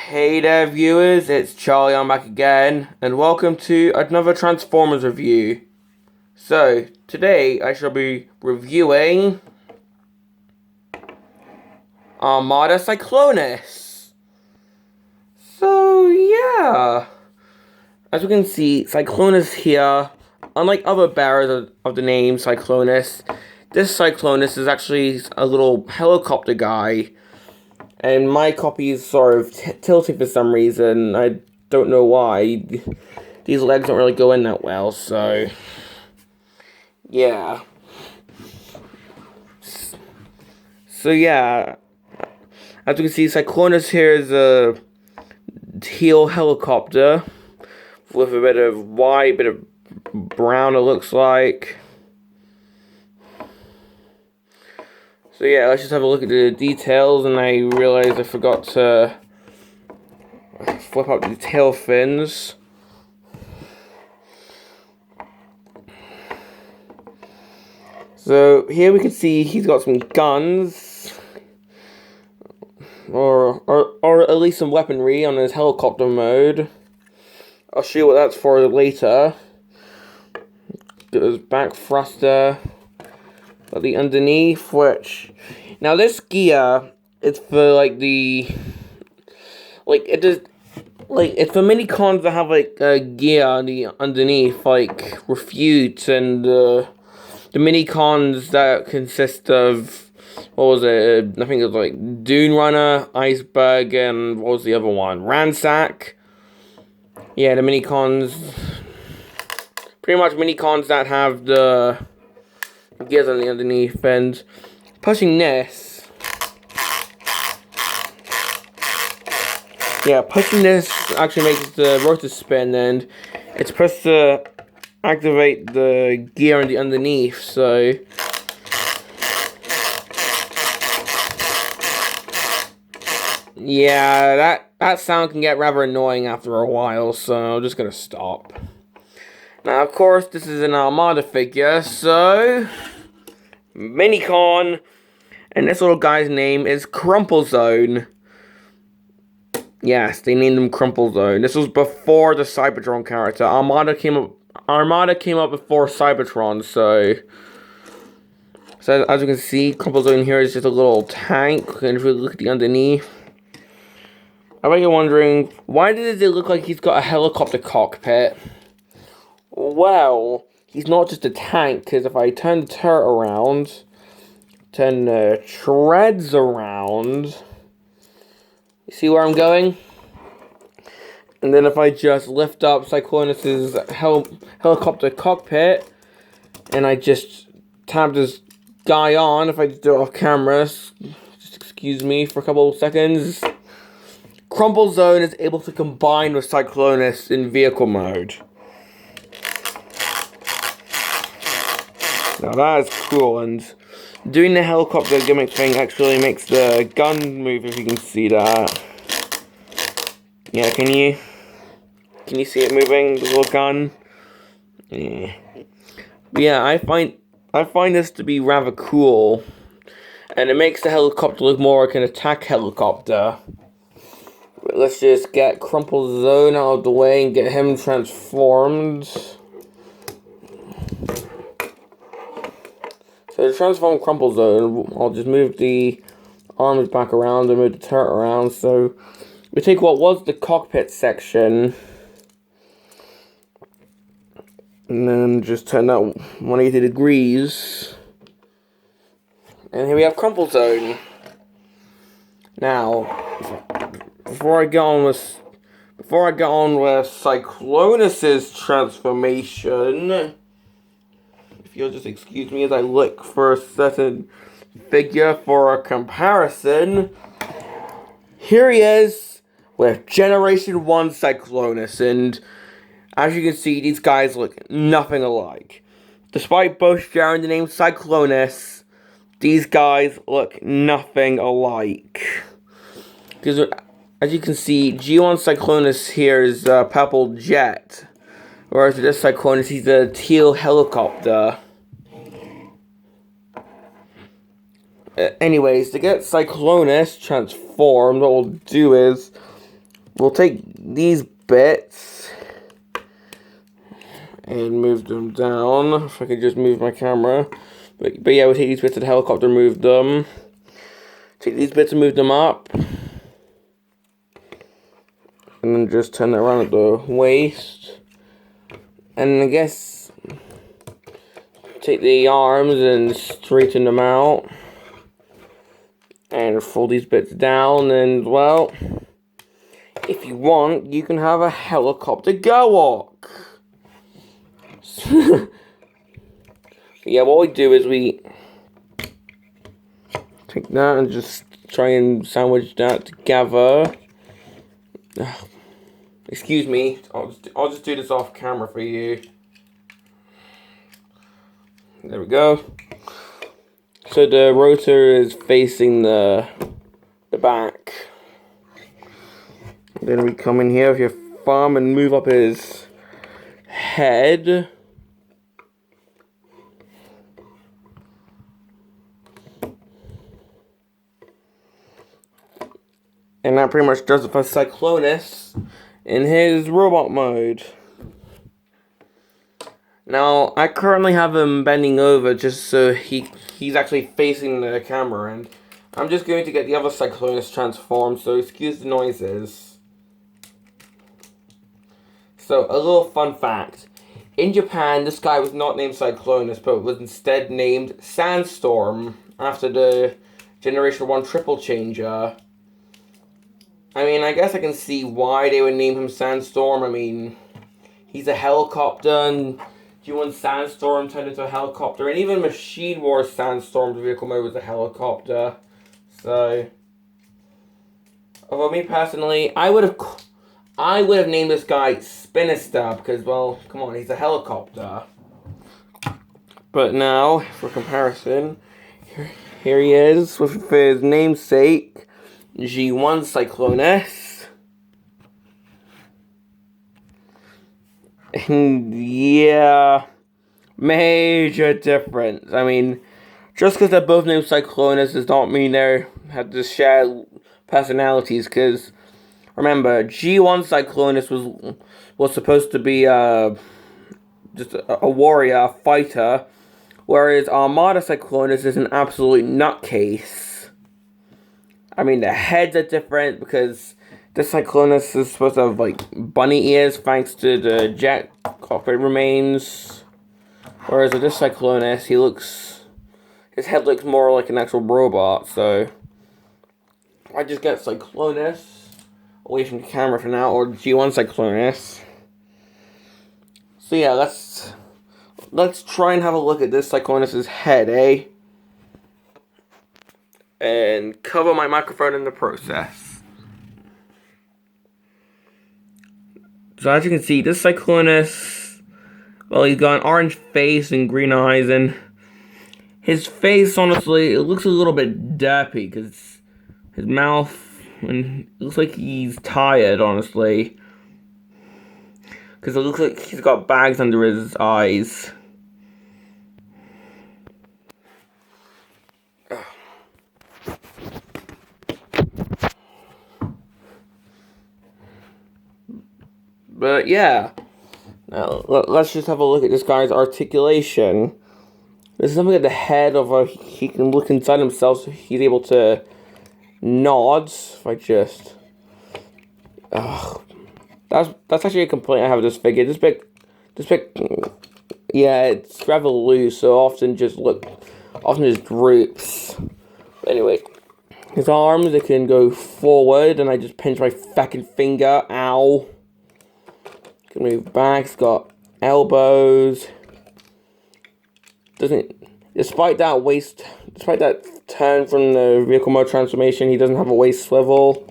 Hey there viewers, it's Charlie, I'm back again, and welcome to another Transformers review. So, today I shall be reviewing Armada Cyclonus. So, yeah. As we can see, Cyclonus here, unlike other bearers of the name Cyclonus, this Cyclonus is actually a little helicopter guy. And my copy is sort of tilting for some reason. I don't know why. These legs don't really go in that well, so... yeah. So yeah. As you can see, Cyclonus here is a teal helicopter with a bit of white, bit of brown it looks like. So yeah, let's just have a look at the details, and I realized I forgot to flip up the tail fins. So here we can see he's got some guns, or at least some weaponry on his helicopter mode. I'll show you what that's for later. Got his back thruster. Got the underneath, which now this gear is for like the it's for mini cons that have like a gear on the underneath, like Refute, and the mini cons that consist of, what was it? I think it was like Dune Runner, Iceberg, and what was the other one? Ransack. Yeah, the mini cons, pretty much mini cons that have the gears on the underneath, and pushing this. Yeah, pushing this actually makes the rotor spin, and it's supposed to activate the gear on the underneath, so... yeah, that sound can get rather annoying after a while, so I'm just gonna stop. Now, of course, this is an Armada figure, so... Minicon, and this little guy's name is Crumplezone. Yes, they named him Crumplezone. This was before the Cybertron character. Armada came up before Cybertron, so as you can see, Crumplezone here is just a little tank, and if we look at the underneath, I bet you're wondering, why does it look like he's got a helicopter cockpit? Well, he's not just a tank, because if I turn the turret around, turn the treads around, you see where I'm going? And then if I just lift up Cyclonus's helicopter cockpit, and I just tap this guy on, if I just do it off camera, just excuse me for a couple of seconds, Crumplezone is able to combine with Cyclonus in vehicle mode. Now that is cool, and doing the helicopter gimmick thing actually makes the gun move, if you can see that. Yeah, can you see it moving, the little gun? Yeah. Yeah, I find this to be rather cool, and it makes the helicopter look more like an attack helicopter. But let's just get Crumplezone out of the way and get him transformed. So to transform Crumplezone, I'll just move the arms back around and move the turret around. So we take what was the cockpit section, and then just turn that 180 degrees. And here we have Crumplezone. Now, before I get on with Cyclonus's transformation, you'll just excuse me as I look for a certain figure for a comparison. Here he is with Generation 1 Cyclonus, and as you can see, these guys look nothing alike. Despite both sharing the name Cyclonus, these guys look nothing alike. Because as you can see, G1 Cyclonus here is a purple jet, whereas this Cyclonus, he's a teal helicopter. Anyways, to get Cyclonus transformed, what we'll do is we'll take these bits and move them down. If I could just move my camera. But yeah, we'll take these bits of the helicopter, move them. Take these bits and move them up. And then just turn it around at the waist. And I guess take the arms and straighten them out. And fold these bits down, and well, if you want, you can have a helicopter go-walk. Yeah, what we do is we take that and just try and sandwich that together. Excuse me, I'll just do this off camera for you. There we go. So the rotor is facing the back. Then we come in here with your thumb and move up his head. And that pretty much does it for Cyclonus in his robot mode. Now, I currently have him bending over just so he's actually facing the camera, and I'm just going to get the other Cyclonus transformed, so excuse the noises. So, a little fun fact. In Japan, this guy was not named Cyclonus, but was instead named Sandstorm, after the Generation 1 triple changer. I mean, I guess I can see why they would name him Sandstorm. I mean, he's a helicopter, and G1 Sandstorm turned into a helicopter, and even Machine Wars Sandstorm's vehicle mode was a helicopter. So, although me personally, I would have named this guy Spinister because, well, come on, he's a helicopter. But now, for comparison, here he is with his namesake, G1 Cyclonus. And yeah, major difference. I mean, just because they're both named Cyclonus does not mean they have to share personalities. Because remember, G1 Cyclonus was supposed to be just a warrior, a fighter, whereas Armada Cyclonus is an absolute nutcase. I mean, the heads are different because this Cyclonus is supposed to have, like, bunny ears thanks to the jet cockpit remains. Whereas with this Cyclonus, his head looks more like an actual robot, so I just get Cyclonus away from the camera for now, or G1 Cyclonus. So yeah, let's try and have a look at this Cyclonus' head, eh? And cover my microphone in the process. So as you can see, this Cyclonus, well, he's got an orange face and green eyes, and his face, honestly, it looks a little bit derpy, because his mouth, and it looks like he's tired, honestly. Because it looks like he's got bags under his eyes. But yeah, now let's just have a look at this guy's articulation. There's something at the head of he can look inside himself, so he's able to nod. If I just, that's actually a complaint I have with this figure. This big, yeah, it's rather loose, so often just droops. But anyway, his arms, they can go forward, and I just pinch my fucking finger. Ow. Can move back. It's got elbows. Despite that turn from the vehicle mode transformation, he doesn't have a waist swivel.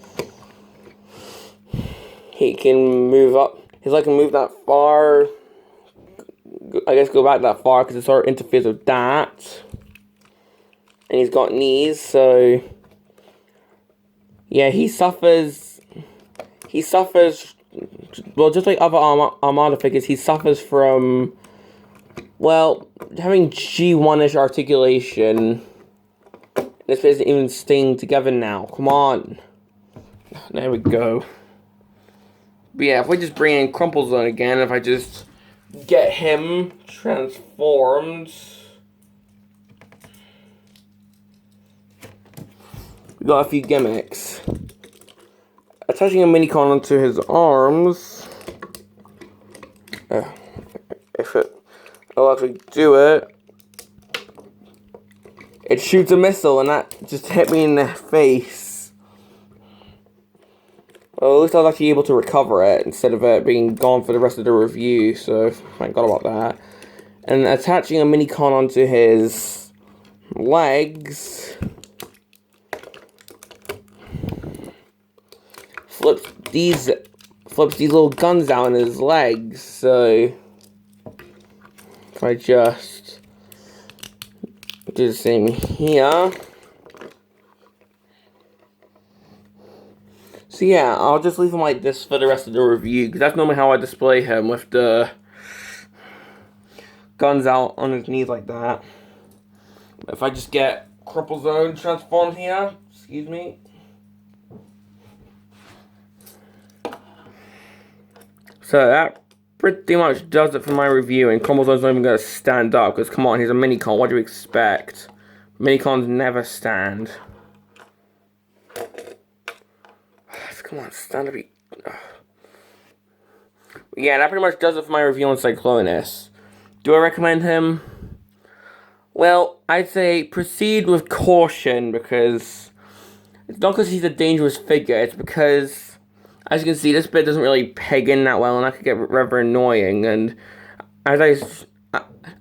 He can move up. His leg can move that far. I guess go back that far because it sort of interferes with that. And he's got knees, so yeah, he suffers. Well, just like other Armada figures, he suffers from, well, having G1-ish articulation. This isn't even staying together now. Come on. There we go. But yeah, if we just bring in Crumplezone again, if I just get him transformed, we got a few gimmicks. Attaching a minicon onto his arms, if I'll actually do it, it shoots a missile, and that just hit me in the face. Well, at least I was actually able to recover it instead of it being gone for the rest of the review, so thank God about that. And attaching a minicon onto his legs flips these little guns out in his legs, so if I just do the same here. So yeah, I'll just leave him like this for the rest of the review, because that's normally how I display him, with the guns out on his knees like that. If I just get Crumplezone transformed here, excuse me. So that pretty much does it for my review, and Crumplezone's not even going to stand up, because come on, he's a minicon, what do you expect? Minicons never stand. Come on, stand up. Yeah, that pretty much does it for my review on Cyclonus. Do I recommend him? Well, I'd say proceed with caution, because it's not because he's a dangerous figure, it's because, as you can see, this bit doesn't really peg in that well, and that could get rather annoying, and as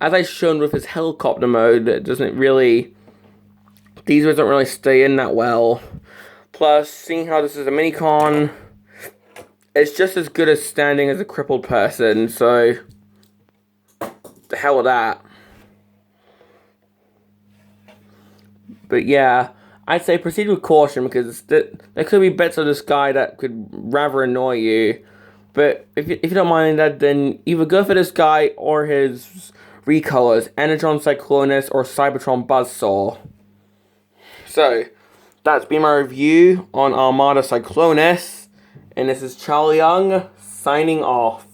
I've shown with his helicopter mode, it doesn't really, these bits don't really stay in that well. Plus, seeing how this is a minicon, it's just as good as standing as a crippled person, so the hell with that. But yeah, I'd say proceed with caution, because there could be bits of this guy that could rather annoy you. But if you don't mind that, then either go for this guy or his recolors, Energon Cyclonus or Cybertron Buzzsaw. So that's been my review on Armada Cyclonus, and this is Charlie Young, signing off.